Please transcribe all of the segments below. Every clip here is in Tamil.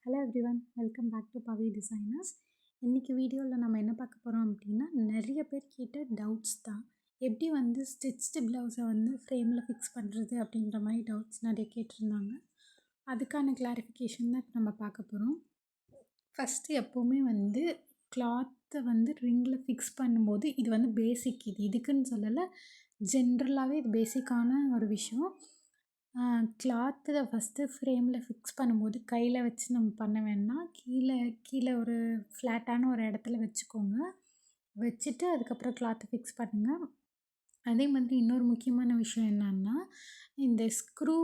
Hello everyone, welcome back to Pavi designers. இன்றைக்கி வீடியோவில் நம்ம என்ன பார்க்க போகிறோம் அப்படின்னா, நிறைய பேர் கேட்ட டவுட்ஸ் தான். எப்படி ஸ்டிச்டு ப்ளவுஸை ஃப்ரேமில் ஃபிக்ஸ் பண்ணுறது அப்படின்ற மாதிரி டவுட்ஸ் நிறைய கேட்டிருந்தாங்க. அதுக்கான கிளாரிஃபிகேஷன் தான் இப்போ நம்ம பார்க்க போகிறோம். ஃபஸ்ட்டு எப்போவுமே கிளாத்தை ரிங்கில் ஃபிக்ஸ் பண்ணும்போது இது பேசிக், இதுக்குன்னு சொல்லலை, ஜென்ரலாகவே இது பேசிக்கான ஒரு விஷயம். கிளாத்தில் ஃபஸ்ட்டு ஃப்ரேமில் ஃபிக்ஸ் பண்ணும்போது கையில் வச்சு நம்ம பண்ண வேண்டாம். கீழே ஒரு ஃப்ளாட்டான ஒரு இடத்துல வச்சுக்கோங்க. வச்சுட்டு அதுக்கப்புறம் கிளாத்தை ஃபிக்ஸ் பண்ணுங்கள். அதே மாதிரி இன்னொரு முக்கியமான விஷயம் என்னன்னா, இந்த ஸ்க்ரூ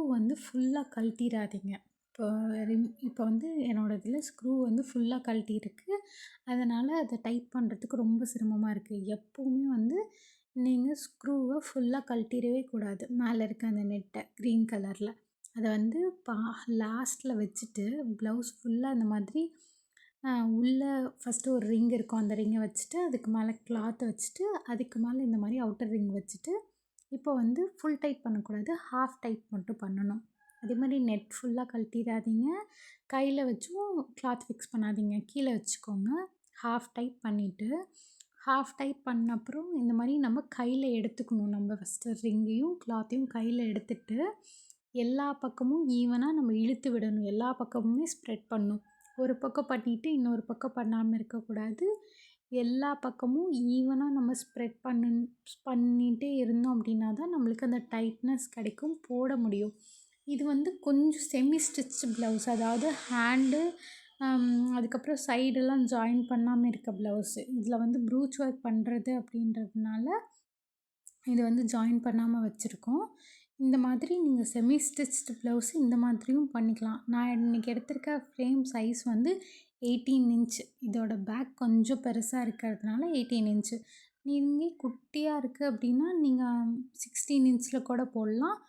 ஃபுல்லாக கழட்டிடாதீங்க. இப்போ என்னோடய இதில் ஸ்க்ரூ ஃபுல்லாக கழட்டியிருக்கு. அதனால் அதை டைட் பண்ணுறதுக்கு ரொம்ப சிரமமாக இருக்குது. எப்போவுமே நீங்கள் ஸ்க்ரூவை ஃபுல்லாக கழட்டிடவே கூடாது. மேலே இருக்க அந்த நெட்டை க்ரீன் கலரில் அதை லாஸ்ட்டில் வச்சுட்டு ப்ளவுஸ் ஃபுல்லாக இந்த மாதிரி உள்ளே ஃபஸ்ட்டு ஒரு ரிங் இருக்கும். அந்த ரிங்கை வச்சுட்டு அதுக்கு மேலே கிளாத்தை வச்சுட்டு அதுக்கு மேலே இந்த மாதிரி அவுட்டர் ரிங் வச்சுட்டு இப்போ ஃபுல் டைட் பண்ணக்கூடாது, ஹாஃப் டைட் மட்டும் பண்ணணும். அதே மாதிரி நெட் ஃபுல்லாக கழட்டிடாதீங்க. கையில் வச்சும் கிளாத் ஃபிக்ஸ் பண்ணாதீங்க, கீழே வச்சுக்கோங்க. ஹாஃப் டைட் பண்ணிவிட்டு ஹாஃப் டைட் பண்ண அப்புறம் இந்த மாதிரி நம்ம கையில் எடுத்துக்கணும். நம்ம ஃபஸ்ட்டு ரிங்கையும் கிளாத்தையும் கையில் எடுத்துகிட்டு எல்லா பக்கமும் ஈவனாக நம்ம இழுத்து விடணும். எல்லா பக்கமுமே ஸ்ப்ரெட் பண்ணணும். ஒரு பக்கம் பண்ணிவிட்டு இன்னொரு பக்கம் பண்ணாமல் இருக்கக்கூடாது. எல்லா பக்கமும் ஈவனாக நம்ம ஸ்ப்ரெட் பண்ணிகிட்டே இருந்தோம் அப்படின்னா தான் நம்மளுக்கு அந்த டைட்னஸ் கிடைக்கும், போட முடியும். இது கொஞ்சம் செமி ஸ்டிச் ப்ளவுஸ், அதாவது ஹேண்டு அதுக்கப்புறம் சைடெல்லாம் ஜாயின் பண்ணாமல் இருக்க ப்ளவுஸு. இதில் ப்ரூச் ஒர்க் பண்ணுறது அப்படின்றதுனால இது ஜாயின் பண்ணாமல் வச்சுருக்கோம். இந்த மாதிரி நீங்கள் செமி ஸ்டிச்டு ப்ளவுஸ் இந்த மாதிரியும் பண்ணிக்கலாம். நான் இன்றைக்கி எடுத்திருக்க ஃப்ரேம் சைஸ் 18 இன்ச்சு. இதோட பேக் கொஞ்சம் பெருசாக இருக்கிறதுனால 18 இன்ச்சு. நீங்கள் குட்டியாக இருக்குது அப்படின்னா நீங்கள் 16 இன்ச்சில் கூட போடலாம்.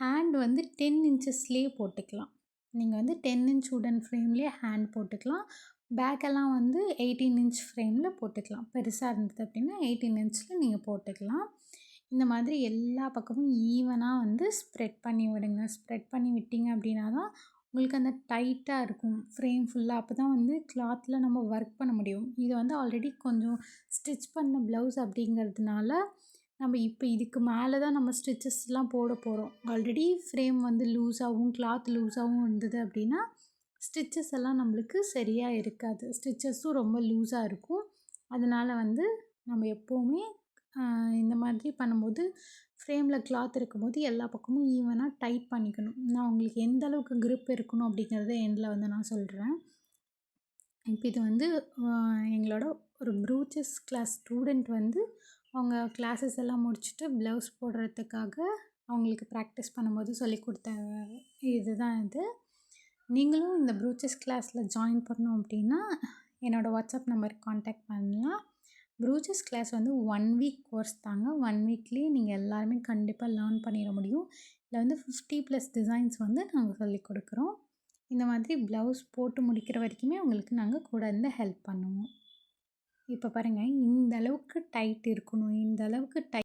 ஹேண்ட் 10 இன்ச்சஸ்லேயே போட்டுக்கலாம். நீங்கள் 10 இன்ச் உடன் ஃப்ரேம்லேயே ஹேண்ட் போட்டுக்கலாம். பேக்கெல்லாம் 18 இன்ச் ஃப்ரேமில் போட்டுக்கலாம். பெருசாக இருந்தது அப்படின்னா 18 இன்ச்சில் நீங்கள் போட்டுக்கலாம். இந்த மாதிரி எல்லா பக்கமும் ஈவனாக ஸ்ப்ரெட் பண்ணி விடுங்க. ஸ்ப்ரெட் பண்ணி விட்டிங்க அப்படின்னா தான் உங்களுக்கு அந்த டைட்டாக இருக்கும் ஃப்ரேம் ஃபுல்லாக. அப்போ தான் கிளாத்தில் நம்ம ஒர்க் பண்ண முடியும். இது ஆல்ரெடி கொஞ்சம் ஸ்டிச் பண்ண ப்ளவுஸ் அப்படிங்கிறதுனால நம்ம இப்போ இதுக்கு மேலே தான் நம்ம ஸ்டிச்சஸ்லாம் போட போகிறோம். ஆல்ரெடி ஃப்ரேம் லூஸாகவும் கிளாத் லூஸாகவும் இருந்தது அப்படின்னா ஸ்டிச்சஸ் எல்லாம் நம்மளுக்கு சரியாக இருக்காது. ஸ்டிச்சஸும் ரொம்ப லூஸாக இருக்கும். அதனால் நம்ம எப்போவுமே இந்த மாதிரி பண்ணும்போது ஃப்ரேமில் கிளாத் இருக்கும்போது எல்லா பக்கமும் ஈவனாக டைட் பண்ணிக்கணும். நான் உங்களுக்கு எந்த அளவுக்கு க்ரிப் இருக்கணும் அப்படிங்கிறத எண்டில் நான் சொல்கிறேன். இப்போ இது எங்களோட ஒரு ப்ரூச்சஸ் கிளாஸ் ஸ்டூடெண்ட் அவங்க கிளாஸஸ் எல்லாம் முடிச்சுட்டு ப்ளவுஸ் போடுறதுக்காக அவங்களுக்கு ப்ராக்டிஸ் பண்ணும்போது சொல்லிக் கொடுத்த இதுதான் இது. நீங்களும் இந்த ப்ரூச்சஸ் கிளாஸில் ஜாயின் பண்ணோம் அப்படின்னா என்னோடய வாட்ஸ்அப் நம்பருக்கு காண்டாக்ட் பண்ணலாம். ப்ரூச்சஸ் கிளாஸ் 1 வீக் கோர்ஸ் தாங்க. 1 வீக்லேயே நீங்கள் எல்லாருமே கண்டிப்பாக லேர்ன் பண்ணிட முடியும். இதில் 50+ டிசைன்ஸ் நாங்கள் சொல்லிக் கொடுக்குறோம். இந்த மாதிரி ப்ளவுஸ் போட்டு முடிக்கிற வரைக்குமே உங்களுக்கு நாங்கள் கூட இருந்து ஹெல்ப் பண்ணுவோம். இப்போ பாருங்கள், இந்த அளவுக்கு டைட் இருக்கணும். இந்த அளவுக்கு